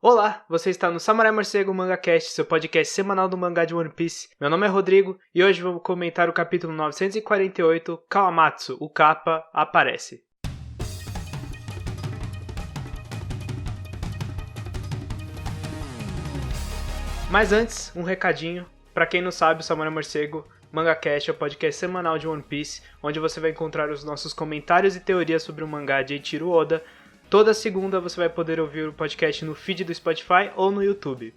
Olá, você está no Samurai Morcego MangaCast, seu podcast semanal do mangá de One Piece. Meu nome é Rodrigo e hoje vou comentar o capítulo 948, Kawamatsu, o Kappa, aparece. Mas antes, um recadinho. Pra quem não sabe, o Samurai Morcego MangaCast é o podcast semanal de One Piece, onde você vai encontrar os nossos comentários e teorias sobre o mangá de Eiichiro Oda. Toda segunda você vai poder ouvir o podcast no feed do Spotify ou no YouTube.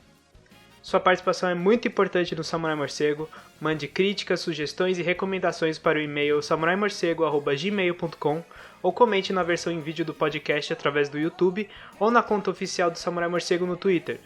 Sua participação é muito importante no Samurai Morcego. Mande críticas, sugestões e recomendações para o e-mail samuraimorcego@gmail.com ou comente na versão em vídeo do podcast através do YouTube ou na conta oficial do Samurai Morcego no Twitter,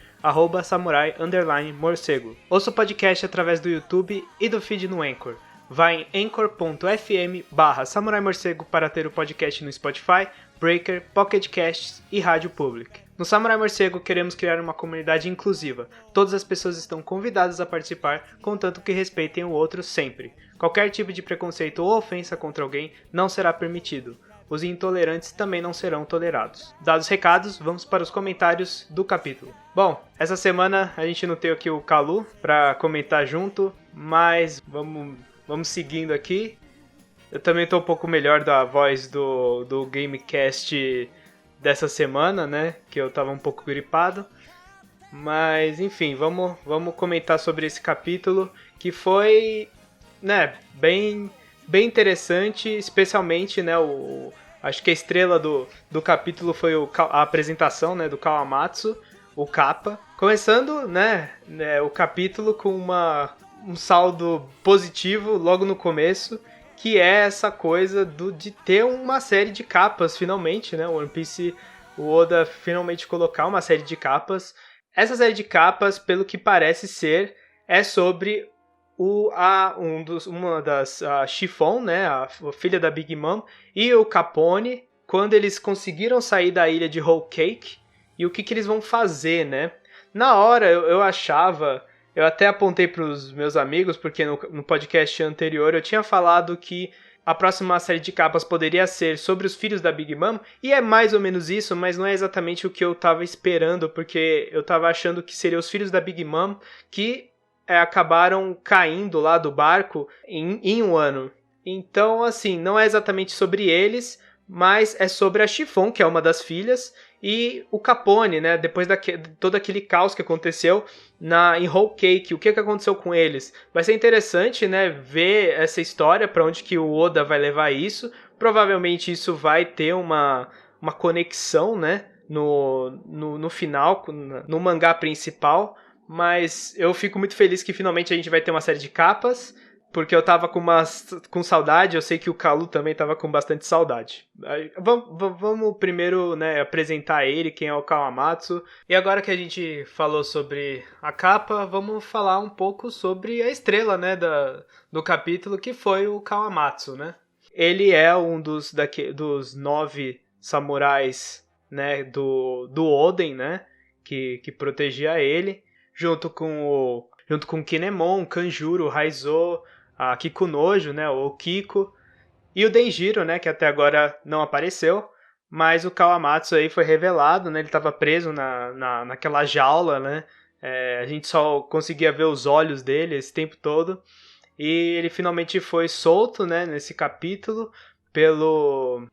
@samurai_morcego. Ouça o podcast através do YouTube e do feed no Anchor. Vá em anchor.fm/Samurai Morcego para ter o podcast no Spotify, Breaker, Pocket Casts e Rádio Public. No Samurai Morcego queremos criar uma comunidade inclusiva. Todas as pessoas estão convidadas a participar, contanto que respeitem o outro sempre. Qualquer tipo de preconceito ou ofensa contra alguém não será permitido. Os intolerantes também não serão tolerados. Dados os recados, vamos para os comentários do capítulo. Bom, essa semana a gente não tem aqui o Kalu para comentar junto, mas vamos seguindo aqui. Eu também tô um pouco melhor da voz do Gamecast dessa semana, né? Que eu tava um pouco gripado. Mas, enfim, vamos comentar sobre esse capítulo, que foi, né, bem interessante, especialmente, né, acho que a estrela do capítulo foi a apresentação, né, do Kawamatsu, o Kappa. Começando, né, o capítulo com um saldo positivo logo no começo, que é essa coisa de ter uma série de capas, finalmente, né? O One Piece, o Oda finalmente colocar uma série de capas. Essa série de capas, pelo que parece ser, é sobre a Chiffon, né? A filha da Big Mom, e o Capone, quando eles conseguiram sair da ilha de Whole Cake, e o que eles vão fazer, né? Na hora, eu achava... Eu até apontei para os meus amigos, porque no podcast anterior eu tinha falado que a próxima série de capas poderia ser sobre os filhos da Big Mom, e é mais ou menos isso, mas não é exatamente o que eu estava esperando, porque eu estava achando que seriam os filhos da Big Mom que acabaram caindo lá do barco em um ano. Então, assim, não é exatamente sobre eles, mas é sobre a Chiffon, que é uma das filhas, e o Capone, né, depois de todo aquele caos que aconteceu em Whole Cake, o que aconteceu com eles. Vai ser interessante, né, ver essa história, para onde que o Oda vai levar isso. Provavelmente isso vai ter uma conexão, né, no final, no mangá principal, mas eu fico muito feliz que finalmente a gente vai ter uma série de capas, porque eu tava com saudade, eu sei que o Kalu também tava com bastante saudade. Vamos primeiro, né, apresentar ele, quem é o Kawamatsu. E agora que a gente falou sobre a capa, vamos falar um pouco sobre a estrela, né, do capítulo, que foi o Kawamatsu, né? Ele é um dos 9 samurais, né, do Oden, né, que protegia ele, junto com Kinemon, Kanjuro, Raizo, a Kikunojo, né, o Kiko, e o Denjiro, né, que até agora não apareceu, mas o Kawamatsu aí foi revelado, né, ele estava preso naquela jaula, né, a gente só conseguia ver os olhos dele esse tempo todo, e ele finalmente foi solto, né, nesse capítulo,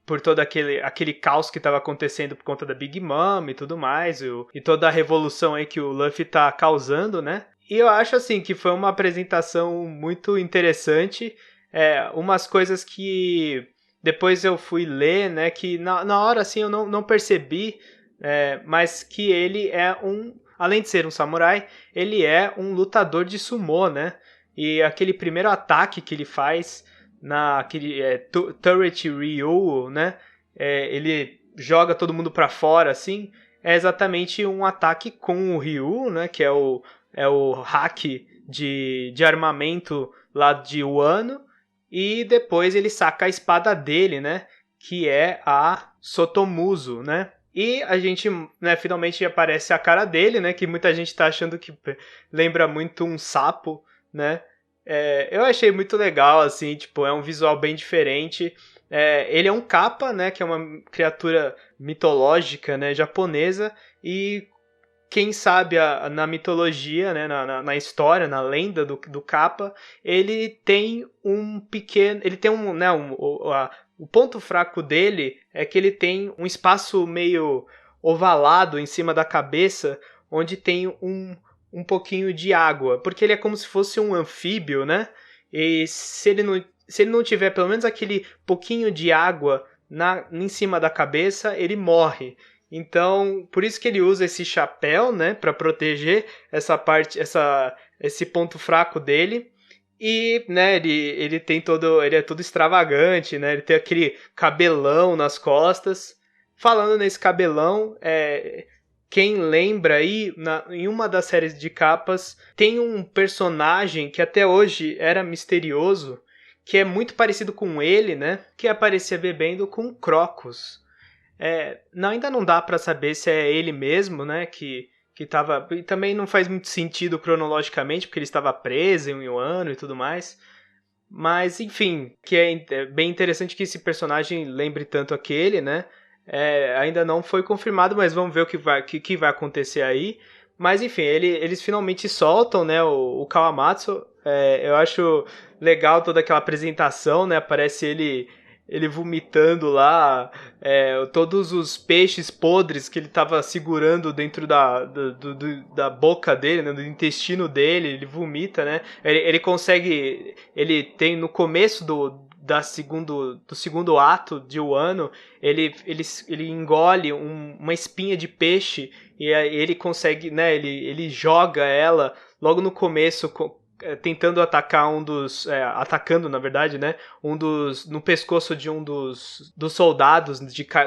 por todo aquele caos que estava acontecendo por conta da Big Mom e tudo mais, e toda a revolução aí que o Luffy tá causando, né? E eu acho assim que foi uma apresentação muito interessante, umas coisas que depois eu fui ler, né, que na hora assim eu não percebi, mas que ele além de ser um samurai, ele é um lutador de sumô, né? E aquele primeiro ataque que ele faz naquele Turret Ryu, né? Ele joga todo mundo pra fora, assim. É exatamente um ataque com o Ryu, né? Que é o hack de armamento lá de Wano. E depois ele saca a espada dele, né? Que é a Sotomuso, né? E a gente, né, finalmente aparece a cara dele, né? Que muita gente tá achando que lembra muito um sapo, né? Eu achei muito legal, assim, tipo, é um visual bem diferente. Ele é um kappa, né, que é uma criatura mitológica, né, japonesa, e quem sabe na mitologia, né, na história, na lenda do Kappa, ele tem um pequeno... Ele tem né, o ponto fraco dele é que ele tem um espaço meio ovalado em cima da cabeça, onde tem um pouquinho de água, porque ele é como se fosse um anfíbio, né? E se ele não tiver pelo menos aquele pouquinho de água em cima da cabeça, ele morre. Então, por isso que ele usa esse chapéu, né, para proteger esse ponto fraco dele. E, né, ele é todo extravagante, né? Ele tem aquele cabelão nas costas. Falando nesse cabelão, quem lembra aí, em uma das séries de capas, tem um personagem que até hoje era misterioso, que é muito parecido com ele, né? Que aparecia bebendo com Crocus. Ainda não dá pra saber se é ele mesmo, né? Que tava... E também não faz muito sentido cronologicamente, porque ele estava preso em um ano e tudo mais. Mas, enfim, que é bem interessante que esse personagem lembre tanto aquele, né? Ainda não foi confirmado, mas vamos ver o que vai acontecer aí. Mas enfim, eles finalmente soltam, né, o Kawamatsu. Eu acho legal toda aquela apresentação, né? Aparece ele vomitando lá todos os peixes podres que ele estava segurando dentro da boca dele, né, do intestino dele. Ele vomita, né? Ele consegue... Ele tem no começo do segundo ato de Wano, ele engole uma espinha de peixe e aí ele consegue, né, ele joga ela logo no começo, tentando atacar atacando, na verdade, né, no pescoço de um dos soldados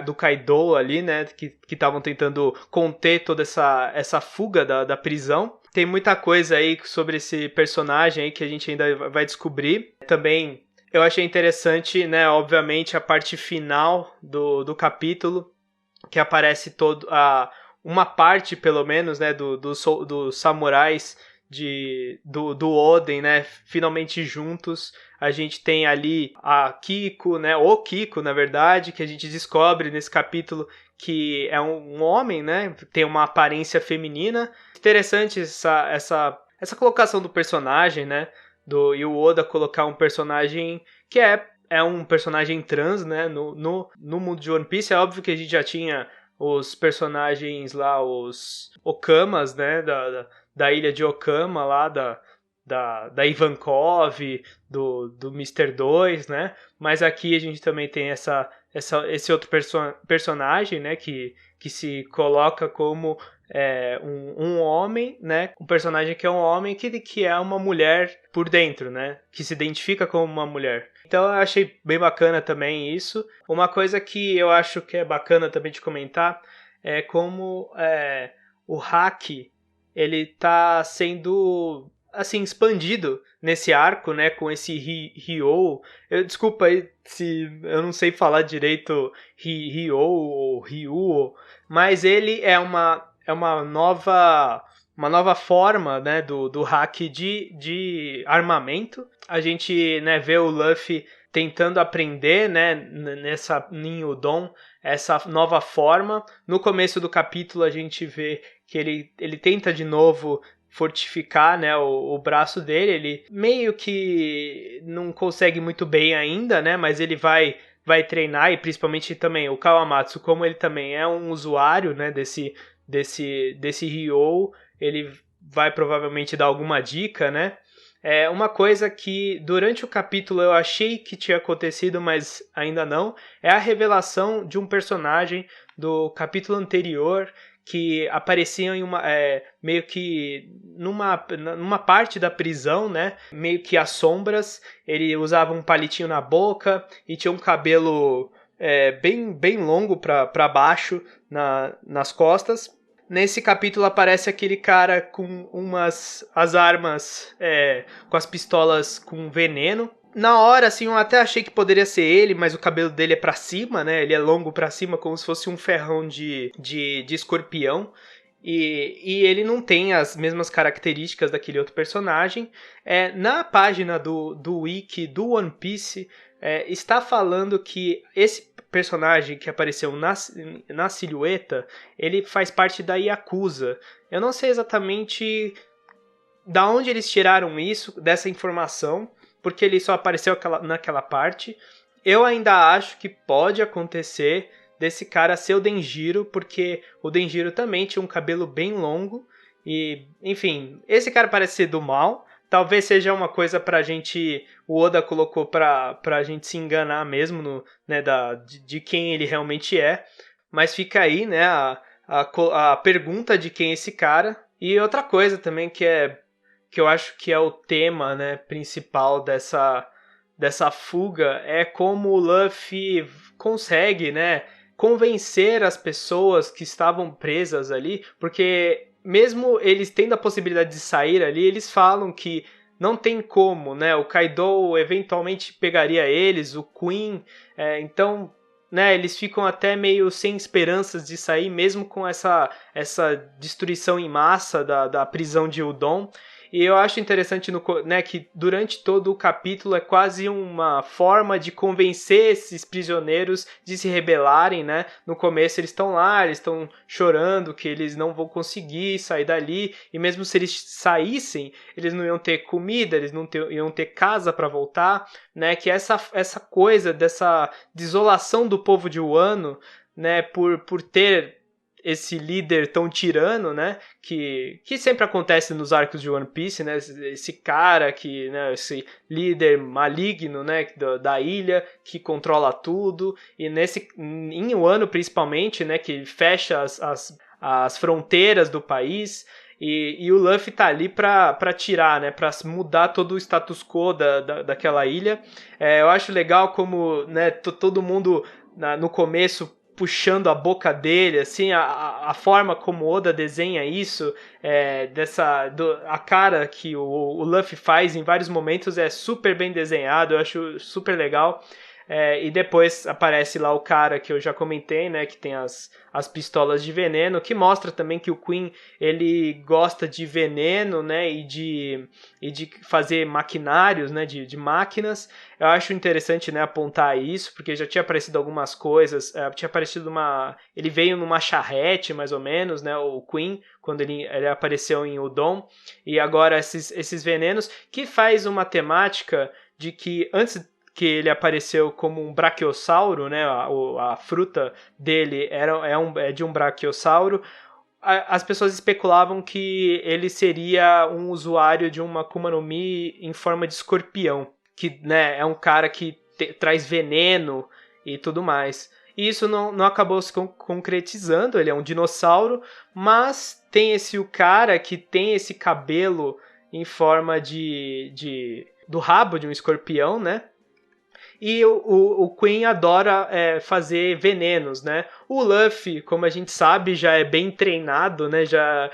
do Kaido ali, né, que estavam tentando conter toda essa fuga da prisão. Tem muita coisa aí sobre esse personagem aí que a gente ainda vai descobrir. Também eu achei interessante, né, obviamente, a parte final do capítulo, que aparece uma parte, pelo menos, né, dos samurais do Oden, né, finalmente juntos. A gente tem ali a Kiko, né, o Kiko, na verdade, que a gente descobre nesse capítulo que é um homem, né, tem uma aparência feminina. Interessante essa colocação do personagem, né, e o Oda colocar um personagem que é um personagem trans, né, no mundo de One Piece. É óbvio que a gente já tinha os personagens lá, os Okamas, né, da ilha de Okama lá, da Ivankov, do Mr. 2, né, mas aqui a gente também tem esse outro personagem, né, que se coloca como um homem, né? Um personagem que é um homem que é uma mulher por dentro, né? Que se identifica como uma mulher. Então eu achei bem bacana também isso. Uma coisa que eu acho que é bacana também de comentar é como o Haki, ele tá sendo assim expandido nesse arco, né, com esse Ryo. Desculpa aí se eu não sei falar direito Ryo ou Ryu, mas ele é uma nova forma, né, do hack de armamento. A gente, né, vê o Luffy tentando aprender, né, nessa Ninhudon, essa nova forma. No começo do capítulo a gente vê que ele tenta de novo fortificar, né, o braço dele. Ele meio que não consegue muito bem ainda, né, mas ele vai treinar, e principalmente também o Kawamatsu, como ele também é um usuário, né, desse Ryo, ele vai provavelmente dar alguma dica, né? Uma coisa que durante o capítulo eu achei que tinha acontecido, mas ainda não, é a revelação de um personagem do capítulo anterior que aparecia meio que numa parte da prisão, né? Meio que às sombras. Ele usava um palitinho na boca e tinha um cabelo bem longo para baixo nas costas. Nesse capítulo aparece aquele cara com as armas, com as pistolas com veneno. Na hora, assim, eu até achei que poderia ser ele, mas o cabelo dele é pra cima, né? Ele é longo pra cima, como se fosse um ferrão de escorpião. E ele não tem as mesmas características daquele outro personagem. Na página do wiki do One Piece, está falando que esse personagem que apareceu na silhueta, ele faz parte da Yakuza. Eu não sei exatamente da onde eles tiraram isso, dessa informação, porque ele só apareceu naquela parte. Eu ainda acho que pode acontecer desse cara ser o Denjiro, porque o Denjiro também tinha um cabelo bem longo. E, enfim, esse cara parece ser do mal. Talvez seja uma coisa pra gente... O Oda colocou pra gente se enganar mesmo né, de quem ele realmente é. Mas fica aí, né, a pergunta de quem é esse cara. E outra coisa também que eu acho que é o tema, né, principal dessa fuga é como o Luffy consegue, né, convencer as pessoas que estavam presas ali, porque mesmo eles tendo a possibilidade de sair ali, eles falam que não tem como, né, o Kaido eventualmente pegaria eles, o Queen, então, né, eles ficam até meio sem esperanças de sair, mesmo com essa destruição em massa da prisão de Udon. E eu acho interessante né, que durante todo o capítulo é quase uma forma de convencer esses prisioneiros de se rebelarem, né? No começo eles estão lá, eles estão chorando que eles não vão conseguir sair dali, e mesmo se eles saíssem, eles não iam ter comida, eles não iam ter casa para voltar, né? Que essa coisa dessa desolação do povo de Wano, né, por ter esse líder tão tirano, né, que sempre acontece nos arcos de One Piece, né, esse cara que, né, esse líder maligno, né, da ilha, que controla tudo, e em Wano principalmente, né, que fecha as fronteiras do país, e o Luffy tá ali pra tirar, né, pra mudar todo o status quo daquela ilha. Eu acho legal como, né, todo mundo no começo puxando a boca dele, assim, a forma como Oda desenha isso, a cara que o Luffy faz em vários momentos é super bem desenhado, eu acho super legal. E depois aparece lá o cara que eu já comentei, né, que tem as pistolas de veneno, que mostra também que o Queen, ele gosta de veneno, né, e de fazer maquinários, né, de máquinas. Eu acho interessante, né, apontar isso, porque já tinha aparecido algumas coisas, tinha aparecido ele veio numa charrete, mais ou menos, né, o Queen, quando ele apareceu em Udon, e agora esses venenos, que faz uma temática de que antes que ele apareceu como um brachiosauro, né? A fruta dele é de um brachiosauro. As pessoas especulavam que ele seria um usuário de uma Akuma no Mi em forma de escorpião, que, né, é um cara que traz veneno e tudo mais. E isso não acabou se concretizando, ele é um dinossauro, mas tem o cara que tem esse cabelo em forma do rabo de um escorpião, né? E o Queen adora fazer venenos, né? O Luffy, como a gente sabe, já é bem treinado, né? Já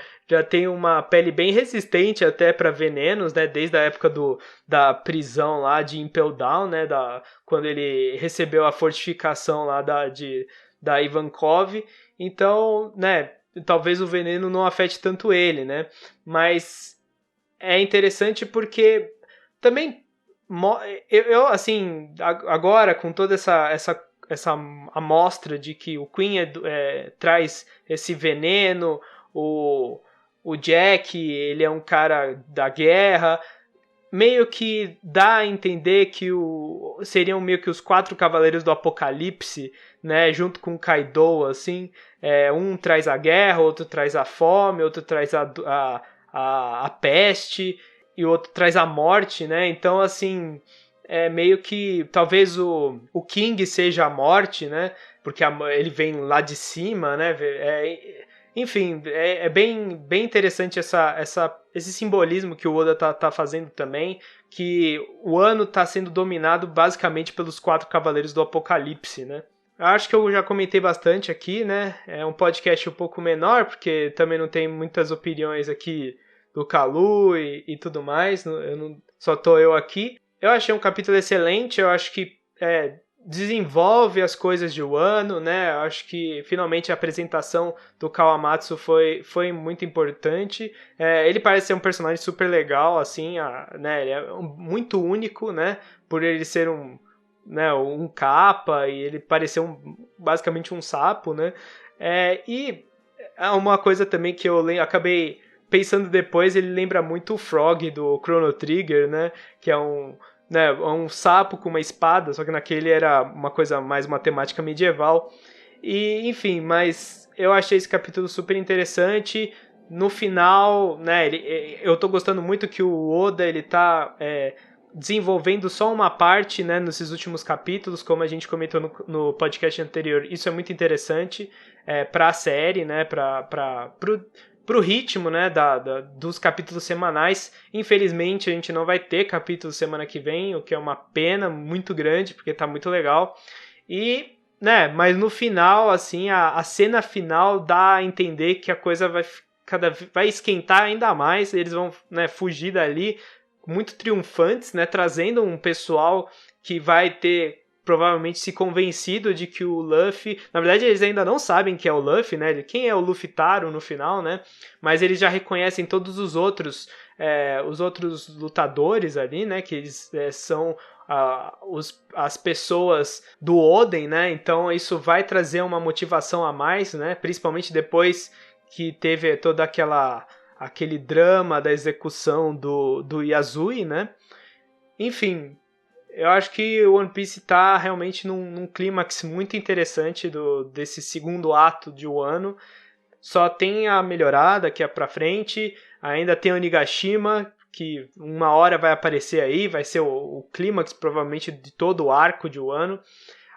tem uma pele bem resistente até para venenos, né? Desde a época da prisão lá de Impel Down, né? Quando ele recebeu a fortificação lá da Ivankov. Então, né? Talvez o veneno não afete tanto ele, né? Mas é interessante porque também eu assim, agora com toda essa amostra de que o Queen traz esse veneno, o Jack, ele é um cara da guerra, meio que dá a entender que seriam meio que os 4 Cavaleiros do Apocalipse, né, junto com o Kaido, assim, um traz a guerra, outro traz a fome, outro traz a peste, e o outro traz a morte, né? Então, assim, meio que talvez o King seja a morte, né? Porque ele vem lá de cima, né? Enfim, é bem interessante esse simbolismo que o Oda tá fazendo também, que o ano tá sendo dominado basicamente pelos 4 Cavaleiros do Apocalipse, né? Acho que eu já comentei bastante aqui, né? É um podcast um pouco menor, porque também não tem muitas opiniões aqui do Kalu e tudo mais, só tô eu aqui. Eu achei um capítulo excelente, eu acho que desenvolve as coisas de Wano, né? Eu acho que finalmente a apresentação do Kawamatsu foi muito importante. Ele parece ser um personagem super legal, assim, né? Ele é muito único, né? Por ele ser né, um capa, e ele pareceu basicamente um sapo, né? E uma coisa também que eu acabei pensando depois, ele lembra muito o Frog do Chrono Trigger, né? Que é um sapo com uma espada, só que naquele era uma coisa mais uma temática medieval. E, enfim, mas eu achei esse capítulo super interessante. No final, né, eu tô gostando muito que o Oda, ele tá desenvolvendo só uma parte, né, nesses últimos capítulos, como a gente comentou no podcast anterior. Isso é muito interessante para a série, né, pro ritmo, né, dos capítulos semanais. Infelizmente, a gente não vai ter capítulo semana que vem, o que é uma pena muito grande, porque tá muito legal. E, né, mas no final, assim, a cena final dá a entender que a coisa vai esquentar ainda mais, eles vão, né, fugir dali muito triunfantes, né, trazendo um pessoal que vai ter provavelmente se convencido de que o Luffy, na verdade eles ainda não sabem que é o Luffy, né, quem é o Luffy Taro no final, né, mas eles já reconhecem todos os outros lutadores ali, né, que eles são as pessoas do Oden, né, então isso vai trazer uma motivação a mais, né, principalmente depois que teve toda aquele drama da execução do Yazui, né? Enfim, eu acho que o One Piece está realmente num clímax muito interessante desse segundo ato de Wano. Só tem a melhorar daqui pra frente. Ainda tem o Onigashima, que uma hora vai aparecer aí, vai ser o clímax provavelmente de todo o arco de Wano.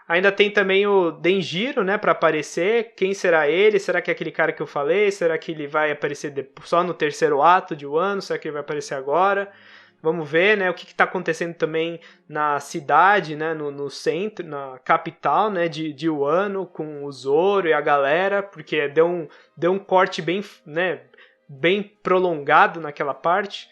Ainda tem também o Denjiro, né, para aparecer. Quem será ele? Será que é aquele cara que eu falei? Será que ele vai aparecer só no terceiro ato de Wano? Será que ele vai aparecer agora? Vamos ver, né, o que está acontecendo também na cidade, né, no centro, na capital, né, de Wano, com o Zoro e a galera, porque deu um corte bem, né, bem prolongado naquela parte.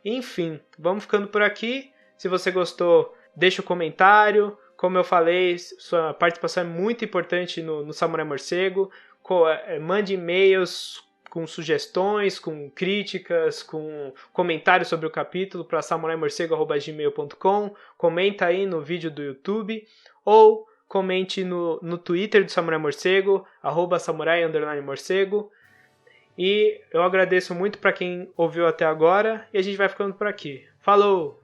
Enfim, vamos ficando por aqui. Se você gostou, deixa o comentário. Como eu falei, sua participação é muito importante no Samurai Morcego. Mande e-mails com sugestões, com críticas, com comentários sobre o capítulo para samuraimorcego@gmail.com. Comenta aí no vídeo do YouTube ou comente no Twitter do Samurai Morcego, @samurai_morcego. E eu agradeço muito para quem ouviu até agora e a gente vai ficando por aqui. Falou!